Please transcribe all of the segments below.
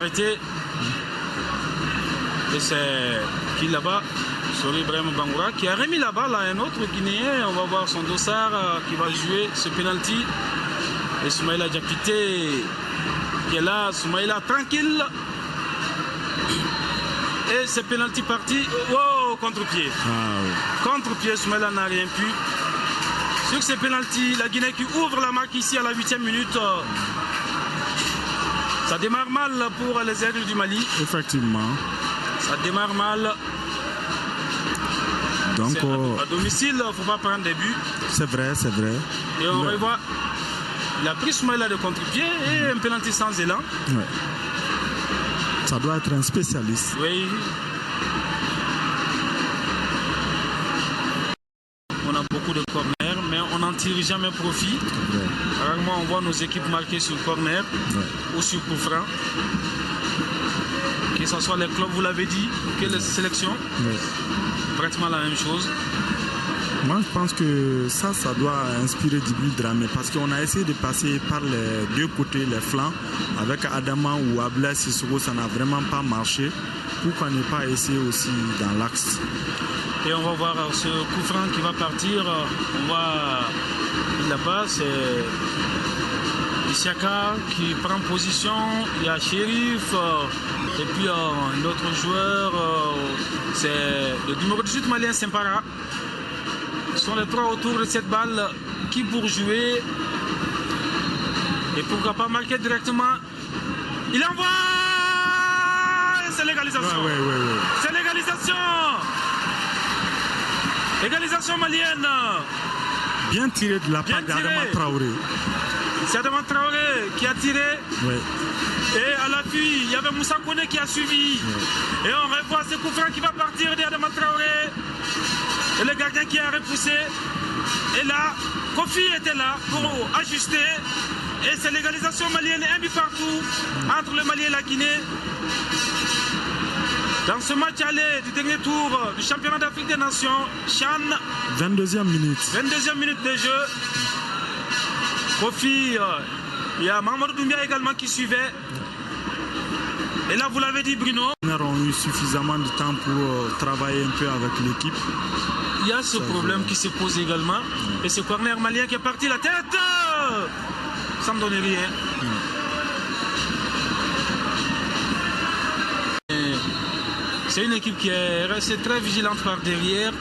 arrêté. Et c'est qui là-bas? Sori Ibrahim Bangoura qui a remis la balle à un autre Guinéen. On va voir son dossard qui va jouer ce penalty. Et Soumaïla Diakité qui est là. Soumaïla tranquille. Et c'est penalty parti. Wow, contre-pied. Contre-pied, Soumaïla n'a rien pu. Sur ce penalty, la Guinée qui ouvre la marque ici à la 8e minute. Ça démarre mal pour les aigles du Mali. Effectivement. Ça démarre mal. Donc, à domicile, il ne faut pas prendre des buts. C'est vrai, c'est vrai. Et on revoit, il a pris Soumaïla de contre-pied et un penalty sans élan. Ouais. Ça doit être un spécialiste. Oui. On a beaucoup de corners, mais on n'en tire jamais profit. Ouais. Rarement on voit nos équipes marquer sur corner ou sur coup franc. Que ce soit les clubs, vous l'avez dit, que les sélections. Ouais. Pratiquement la même chose. Moi, je pense que ça doit inspirer Djibril Dramé parce qu'on a essayé de passer par les deux côtés, les flancs, avec Adama ou Ablaye Sissoko, ça n'a vraiment pas marché. Pourquoi ne pas essayer aussi dans l'axe? Et on va voir ce coup franc qui va partir. On voit là-bas, c'est Isiaka qui prend position. Il y a Chérif. Et puis un autre joueur, c'est le numéro 18 malien Sempara. Ce sont les trois autour de cette balle qui pour jouer. Et pourquoi pas marquer directement. Il envoie. C'est l'égalisation. Ouais. C'est l'égalisation. Égalisation malienne. Bien tiré de la part d'Adama Traoré. C'est Adama Traoré qui a tiré. Ouais. Et à l'appui, il y avait Moussa Kone qui a suivi. Ouais. Et on revoit ce coup franc qui va partir d'Adama Traoré. Et le gardien qui a repoussé. Et là, Kofi était là pour ajuster. Et c'est l'égalisation malienne, un but partout entre le Mali et la Guinée. Dans ce match aller du dernier tour du championnat d'Afrique des Nations, Chan. 22e minute. 22e minute de jeu. Kofi, il y a Mamadou Doumbia également qui suivait. Et là, vous l'avez dit, Bruno. Ils ont eu suffisamment de temps pour travailler un peu avec l'équipe. Il y a ce problème qui se pose également. Et ce corner malien qui est parti la tête sans donner rien. C'est une équipe qui est restée très vigilante par derrière.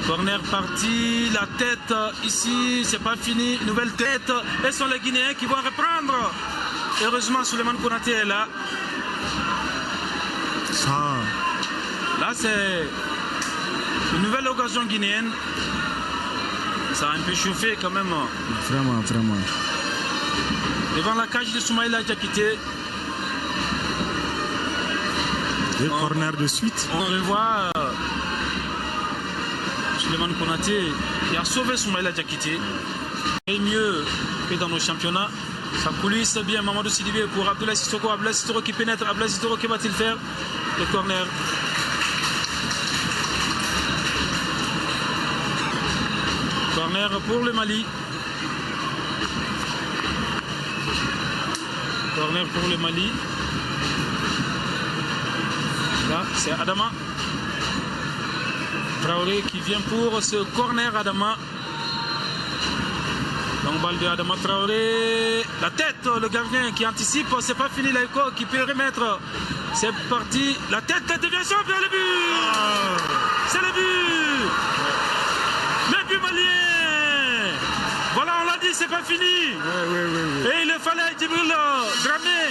Corner parti, la tête ici, c'est pas fini, nouvelle tête. Et ce sont les Guinéens qui vont reprendre. Heureusement, Souleymane Konaté est là. Ça. Là, c'est une nouvelle occasion guinéenne. Ça a un peu chauffé quand même. Vraiment. Devant la cage de Soumaïla Diakité. Deux corners de suite. On revoit Souleymane Konaté qui a sauvé Soumaïla Diakité. Et mieux que dans nos championnats. Ça coulisse bien Mamadou Sidibé pour Abdoulaye Sissoko. Abdoulaye Sissoko qui pénètre. Abdoulaye Sissoko, que va-t-il faire? Le corner. Corner pour le Mali. Corner pour le Mali. Là, c'est Adama Traoré qui vient pour ce corner. Adama. Donc balle de Adama Traoré. La tête, le gardien qui anticipe. C'est pas fini, Laïko qui peut remettre. C'est parti. La tête devient champ vers le but. C'est le but. Le but malien. Voilà, on l'a dit, c'est pas fini. Oui. Et il fallait Djibril Dramé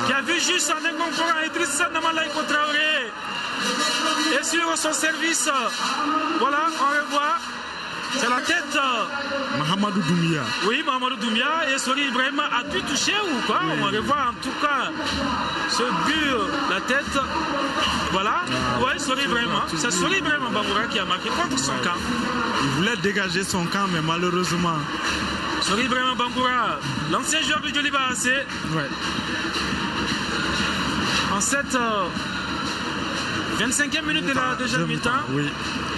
qui a vu juste en incorporant Idrissa Namalaïko Traoré. Et sur son service, voilà, on revoit. C'est la tête. Mahamadou Doumbia. Oui, Mahamadou Doumbia. Et Sori Ibrahim a pu toucher ou quoi? Oui. On revoit en tout cas ce but, la tête. Voilà. Oui, Sori Ibrahim. C'est Sori Ibrahim Bangoura qui a marqué contre son camp. Il voulait dégager son camp, mais malheureusement. Sori Ibrahim Bangoura, l'ancien joueur de Djoliba AC. Ouais. En cette 25e minute de la deuxième mi-temps. Oui.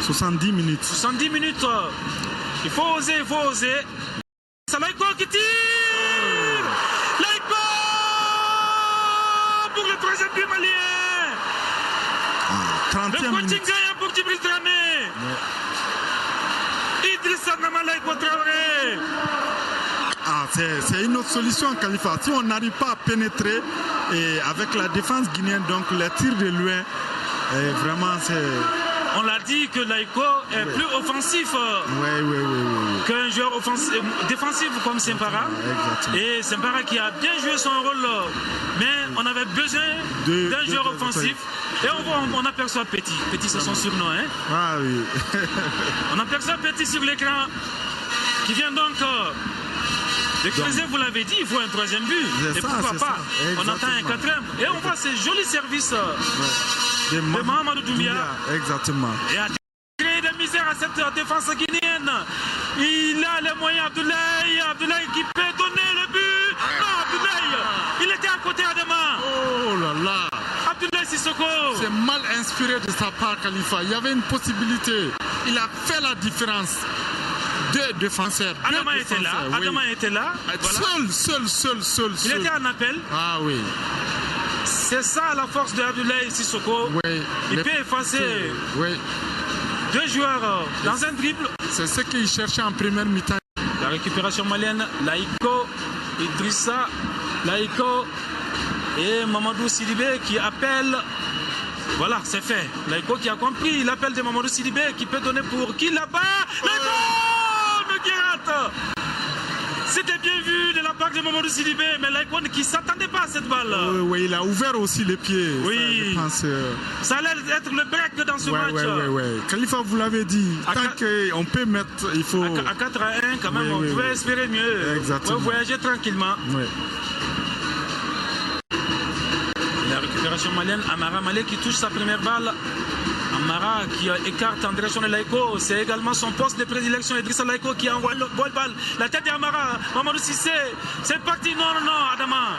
70 minutes. 70 minutes. Il faut oser. C'est Laïko qui tire. Laïko. 1-0 le troisième but malien. 30e Le minute. Continga pour Djibril Dramé. Idrissa Namalaïko Traoré. C'est une autre solution, Khalifa. Si on n'arrive pas à pénétrer et avec la défense guinéenne, donc les tirs de loin, vraiment c'est... On l'a dit que Laïko est plus offensif qu'un joueur défensif comme Sempara. Et Sempara qui a bien joué son rôle, mais on avait besoin d'un joueur offensif. Et on aperçoit Petit. Petit, c'est son surnom. Hein? Ah oui. On aperçoit Petit sur l'écran qui vient donc de creuser, vous l'avez dit, il faut un troisième but. Et pourquoi pas? On attend un quatrième. Et on voit ces jolis services de Mahamadou Doumbia. Exactement. Et a créé des misères à cette défense guinéenne. Il a les moyens, Abdoulaye qui peut donner le but. Non, Abdoulaye, il était à côté Adama. Oh là là. Abdoulaye Sissoko. C'est mal inspiré de sa part, Khalifa. Il y avait une possibilité. Il a fait la différence. Deux défenseurs. Adama était là. Oui. Adama était là. Voilà. Seul. Il était en appel. Ah oui. C'est ça la force de Abdoulaye Sissoko. Oui. Il peut effacer deux joueurs dans un dribble. C'est ce qu'il cherchait en première mi-temps. La récupération malienne, Laïko, Idrissa, Laïko et Mamadou Sidibé qui appelle. Voilà, c'est fait. Laïko qui a compris l'appel de Mamadou Sidibé qui peut donner pour qui là-bas. Laïko de Guérat. C'était bien vu de la part de Mamadou Sidibé, mais Laïko qui ne s'attendait pas à cette balle. Oui, il a ouvert aussi les pieds. Oui. Ça, je pense, ça allait être le break dans ce match. Oui. Khalifa, vous l'avez dit. Tant qu'on peut mettre, il faut... À 4-1, quand même, on pouvait espérer mieux. Exactement. On pouvait voyager tranquillement. Oui. La récupération malienne, Amara Malé qui touche sa première balle. Amara qui écarte en direction de Laïko. C'est également son poste de prédilection. Idrissa Laïko qui envoie le balle. La tête d'Amara. Mamadou Cissé. C'est parti. Non, Adama.